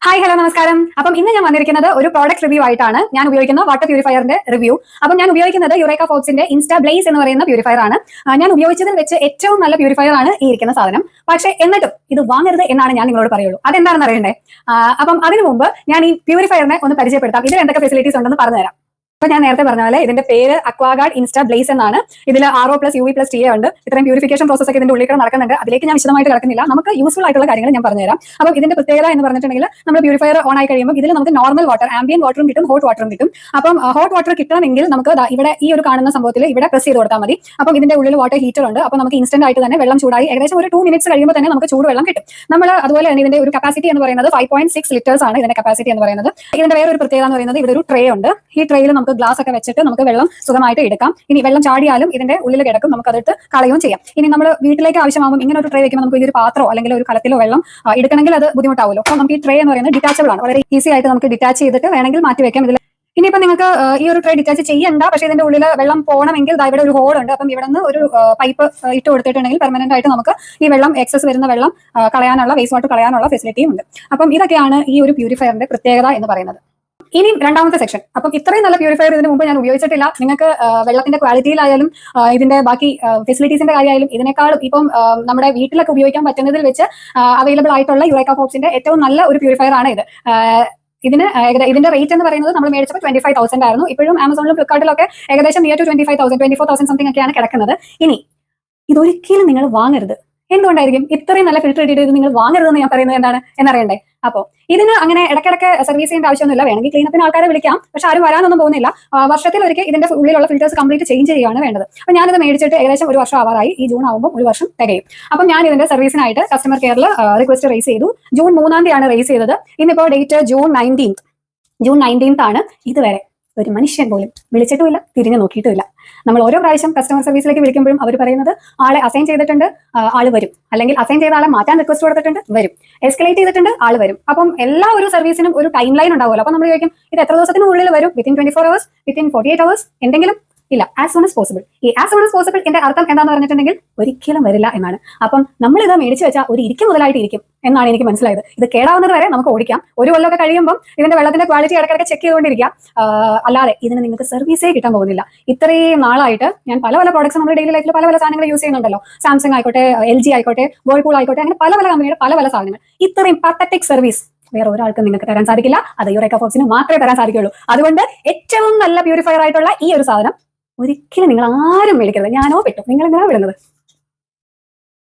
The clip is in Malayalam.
ഹായ് ഹലോ നമസ്കാരം. അപ്പം ഇന്ന് ഞാൻ വന്നിരിക്കുന്നത് ഒരു പ്രോഡക്റ്റ് റിവ്യൂ ആയിട്ടാണ്. ഞാൻ ഉപയോഗിക്കുന്ന വാട്ടർ പ്യൂരിഫയറിന്റെ റിവ്യൂ. അപ്പം ഞാൻ ഉപയോഗിക്കുന്നത് യുറേക്ക ഫോർബ്സിന്റെ ഇൻസ്റ്റാ ബ്ലേസ് എന്ന് പറയുന്ന പ്യൂരിഫയർ ആണ്. ഞാൻ ഉപയോഗിച്ചതിൽ വെച്ച് ഏറ്റവും നല്ല പ്യൂരിഫയർ ആണ് ഈ ഇരിക്കുന്ന സാധനം. പക്ഷേ എന്നിട്ടും ഇത് വാങ്ങരുത് എന്നാണ് ഞാൻ നിങ്ങളോട് പറയുള്ളൂ. അതെന്താണെന്ന് അറിയണ്ടേ? അപ്പം അതിനു മുമ്പ് ഞാൻ ഈ പ്യൂരിഫയറിനെ ഒന്ന് പരിചയപ്പെടുത്താം. ഇതിൽ എന്തൊക്കെ ഫെസിലിറ്റീസ് ഉണ്ടെന്ന് പറഞ്ഞുതരാം. അപ്പൊ ഞാൻ നേരത്തെ പറഞ്ഞ പോലെ ഇതിന്റെ പേര് അക്വാഗാർഡ് ഇൻസ്റ്റാ ബ്ലേസ് എന്നാണ്. ഇതിൽ RO+UV+TA ഉണ്ട്. ഇത്രയും പ്യൂരിഫിക്കേഷൻ പ്രോസസ് ഒക്കെ ഇതിന്റെ ഉള്ളിൽ നടക്കുന്നുണ്ട്. അതിലേക്ക് ഞാൻ വിശദമായിട്ട് കിടക്കുന്നില്ല. നമുക്ക് യൂസ്ഫുൾ ആയിട്ടുള്ള കാര്യങ്ങൾ ഞാൻ പറഞ്ഞുതരാം. അപ്പം ഇതിന്റെ പ്രത്യേകത എന്ന് പറഞ്ഞിട്ടുണ്ടെങ്കിൽ നമ്മൾ പ്യൂരിഫയർ ഓൺ ആയി കഴിയുമ്പോൾ ഇതിൽ നമുക്ക് നോർമൽ വാട്ടർ, ആംബിയൻ വാട്ടറും കിട്ടും, ഹോട്ട് വാട്ടറും കിട്ടും. അപ്പം ഹോട്ട് വാട്ടർ കിട്ടണമെങ്കിൽ നമുക്ക് ഇവിടെ ഈ ഒരു കാണുന്ന സംഭവത്തിൽ ഇവിടെ പ്രസ് ചെയ്ത് കൊടുത്താൽ മതി. അപ്പം ഇതിന്റെ ഉള്ളിൽ വാട്ടർ ഹീറ്റർ ഉണ്ട്. അപ്പം നമുക്ക് ഇൻസ്റ്റന്റ് ആയിട്ട് തന്നെ വെള്ളം ചൂടായി ഏകദേശം ഒരു 2 മിനിറ്റ്സ് കഴിയുമ്പോൾ തന്നെ നമുക്ക് ചൂടുവെള്ളം കിട്ടും. നമ്മൾ അതുപോലെ തന്നെ ഇതിന്റെ ഒരു കപ്പാസിറ്റി എന്ന് പറയുന്നത് 5.6 ലിറ്റേഴ്സ് ആണ് ഇതിന്റെ കപ്പാസിറ്റി എന്ന് പറയുന്നത്. ഇതിന്റെ വേറൊരു പ്രത്യേകത എന്ന് പറയുന്നത് ഇവിടെ ഒരു ട്രേ ഉണ്ട്. ഈ ട്രേയിൽ നമുക്ക് ഗ്ലാസ് ഒക്കെ വെച്ചിട്ട് നമുക്ക് വെള്ളം സുഖമായിട്ട് എടുക്കാം. ഇനി വെള്ളം ചാടിയാലും ഇതിന്റെ ഉള്ളിൽ കിടക്കും, നമുക്ക് അതെടുത്ത് കളയുകയും ചെയ്യാം. ഇനി നമ്മൾ വീട്ടിലേക്ക് ആവശ്യമാകും ഇങ്ങനെ ഒരു ട്രേ വെക്കുമ്പോൾ നമുക്ക് ഇതൊരു പാത്രമോ അല്ലെങ്കിൽ ഒരു കലത്തിലോ വെള്ളം എടുക്കണമെങ്കിൽ അത് ബുദ്ധിമുട്ടാവുമല്ലോ. അപ്പോൾ നമുക്ക് ഈ ട്രേ എന്ന് പറയുന്നത് ഡിറ്റാച്ചബിൾ ആണ്. വളരെ ഈസി ആയിട്ട് നമുക്ക് ഡിറ്റാച്ച് ചെയ്തിട്ട് വേണമെങ്കിൽ മാറ്റി വെക്കാം. ഇതിൽ ഇനിയിപ്പോൾ നിങ്ങൾക്ക് ഈ ഒരു ട്രേ ഡിറ്റാച്ച് ചെയ്യണ്ട, പക്ഷേ ഇതിന്റെ ഉള്ളിൽ വെള്ളം പോകണമെങ്കിൽ ഇവിടെ ഒരു ഹോൾ ഉണ്ട്. അപ്പം ഇവിടെ നിന്ന് ഒരു പൈപ്പ് ഇട്ട് കൊടുത്തിട്ടുണ്ടെങ്കിൽ പെർമനന്റ് ആയിട്ട് നമുക്ക് ഈ വെള്ളം എക്സസ് വരുന്ന വെള്ളം കളയാനുള്ള, വേസ്റ്റ് വാട്ടർ കളയാനുള്ള ഫെസിലിറ്റിയും ഉണ്ട്. അപ്പം ഇതൊക്കെയാണ് ഈ ഒരു പ്യൂരിഫയറിന്റെ പ്രത്യേകത എന്ന് പറയുന്നത്. ഇനി രണ്ടാമത്തെ സെക്ഷൻ. അപ്പം ഇത്രയും നല്ല പ്യൂരിഫയർ ഇതിന് മുമ്പ് ഞാൻ ഉപയോഗിച്ചിട്ടില്ല. നിങ്ങൾക്ക് വെള്ളത്തിന്റെ ക്വാളിറ്റിയിലായാലും ഇതിന്റെ ബാക്കി ഫെസിലിറ്റീസിന്റെ കാര്യമായാലും ഇതിനേക്കാളും ഇപ്പം നമ്മുടെ വീട്ടിലൊക്കെ ഉപയോഗിക്കാൻ പറ്റുന്നതിൽ വെച്ച് അവൈലബിൾ ആയിട്ടുള്ള യുറേക്ക ഫോർബ്സിന്റെ ഏറ്റവും നല്ല ഒരു പ്യൂരിഫയർ ആണ് ഇത്. ഇതിന്റെ റേറ്റ് എന്ന് പറയുന്നത് നമ്മൾ മേടിച്ചപ്പോൾ 25,000 ആയിരുന്നു. ഇപ്പോഴും ആമസോണിലും ഫ്ലിപ്കാർട്ടിലൊക്കെ ഏകദേശം നിയർ ടു 25,000, 24,000 സംതിങ് ഒക്കെയാണ് കിടക്കുന്നത്. ഇനി ഇതൊരിക്കലും നിങ്ങൾ വാങ്ങരുത്. എന്തുകൊണ്ടായിരിക്കും ഇത്രയും നല്ല ഫിൽറ്റർ ഇട്ടിട്ട് ഇത് നിങ്ങൾ വാങ്ങരുതെന്ന് ഞാൻ പറയുന്നത് എന്താണ് എന്നറിയണ്ടേ? അപ്പോൾ ഇതിന് അങ്ങനെ ഇടയ്ക്കിടയ്ക്ക് സർവീസ് ചെയ്യേണ്ട ആവശ്യമൊന്നുമില്ല. വേണമെങ്കിൽ ക്ലീനപ്പിന് ആൾക്കാരെ വിളിക്കാം, പക്ഷെ ആരും വരാനൊന്നും പോകുന്നില്ല. വർഷത്തിൽ ഒരിക്കൽ ഇതിന്റെ ഉള്ളിലുള്ള ഫിൽറ്റേഴ്സ് കംപ്ലീറ്റ് ചേഞ്ച് ചെയ്യുകയാണ് വേണ്ടത്. അപ്പോൾ ഞാനിത് മേടിച്ചിട്ട് ഏകദേശം ഒരു വർഷം ആവാറായി. ഈ ജൂൺ ആകുമ്പോൾ ഒരു വർഷം തികയും. അപ്പം ഞാൻ ഇതിന്റെ സർവീസിനായിട്ട് കസ്റ്റമർ കെയറിൽ റിക്വസ്റ്റ് റേസ് ചെയ്തു. ജൂൺ 3-ാം തീയതിയാണ് റേസ് ചെയ്തത്. ഇന്നിപ്പോൾ ഡേറ്റ് ജൂൺ 19th ആണ്. ഇതുവരെ ഒരു മനുഷ്യൻ പോലും വിളിച്ചിട്ടുമില്ല, തിരിഞ്ഞു നോക്കിയിട്ടുമില്ല. നമ്മൾ ഓരോ പ്രാവശ്യം കസ്റ്റമർ സർവീസിലേക്ക് വിളിക്കുമ്പോഴും അവർ പറയുന്നത് ആളെ അസൈൻ ചെയ്തിട്ടുണ്ട്, ആള് വരും, അല്ലെങ്കിൽ അസൈൻ ചെയ്ത ആളെ മാറ്റാൻ റിക്വസ്റ്റ് കൊടുത്തിട്ടുണ്ട്, വരും, എസ്കലേറ്റ് ചെയ്തിട്ടുണ്ട്, ആള് വരും. അപ്പം എല്ലാ ഒരു സർവീസിനും ഒരു ടൈം ലൈൻ ഉണ്ടാവുമല്ലോ. അപ്പം നമ്മൾ ചോദിക്കും ഇത് എത്ര ദിവസത്തിനുള്ളിൽ വരും? വിത്തിൻ 24 hours, വിത്തിൻ 48 hours, എന്തെങ്കിലും? ഇല്ല, ആസ് സൂൺ ആസ് പോസിബിൾ. ഈ ആസ് സൂൺ ആസ് പോസിബിൾ എന്റെ അർത്ഥം എന്താന്ന് പറഞ്ഞിട്ടുണ്ടെങ്കിൽ ഒരിക്കലും വരില്ല എന്നാണ്. അപ്പം നമ്മൾ ഇത് മേടിച്ചു വെച്ചാൽ ഒരു ഇരിക്കും മുതലായിട്ട് ഇരിക്കും എന്നാണ് എനിക്ക് മനസ്സിലായത്. ഇത് കേടാവുന്നത് വരെ നമുക്ക് ഓടിക്കാം. ഒരു കൊല്ലമൊക്കെ കഴിയുമ്പോൾ ഇതിന്റെ വെള്ളത്തിന്റെ ക്വാളിറ്റി ഇടയ്ക്കിടയ്ക്ക് ചെക്ക് ചെയ്തുകൊണ്ടിരിക്കുക. അല്ലാതെ ഇതിന് നിങ്ങൾക്ക് സർവീസേ കിട്ടാൻ പോകുന്നില്ല. ഇത്രയും നാളായിട്ട് ഞാൻ പല പ്രോഡക്ട്സ് നമ്മുടെ ഡെയിലി ലൈഫിൽ പല സാധനങ്ങൾ യൂസ് ചെയ്യുന്നുണ്ടല്ലോ. സാംസങ് ആയിക്കോട്ടെ, LG ആയിക്കോട്ടെ, വേൾപൂൾ ആയിക്കോട്ടെ, അങ്ങനെ പല കമ്പനിയുടെ പല സാധനങ്ങൾ. ഇത്രയും പത്തറ്റിക് സർവീസ് വേറെ ഒരാൾക്കും നിങ്ങൾക്ക് തരാൻ സാധിക്കില്ല. അത് യുറേക്ക ഫോർബ്സിന് മാത്രമേ തരാൻ സാധിക്കുള്ളൂ. അതുകൊണ്ട് ഏറ്റവും നല്ല പ്യൂരിഫയർ ആയിട്ടുള്ള ഈ ഒരു സാധനം ഒരിക്കലും നിങ്ങൾ ആരും മേടിക്കരുത്. ഞാനോ പെട്ടു, നിങ്ങൾ എന്തിനാ വിടുന്നത്?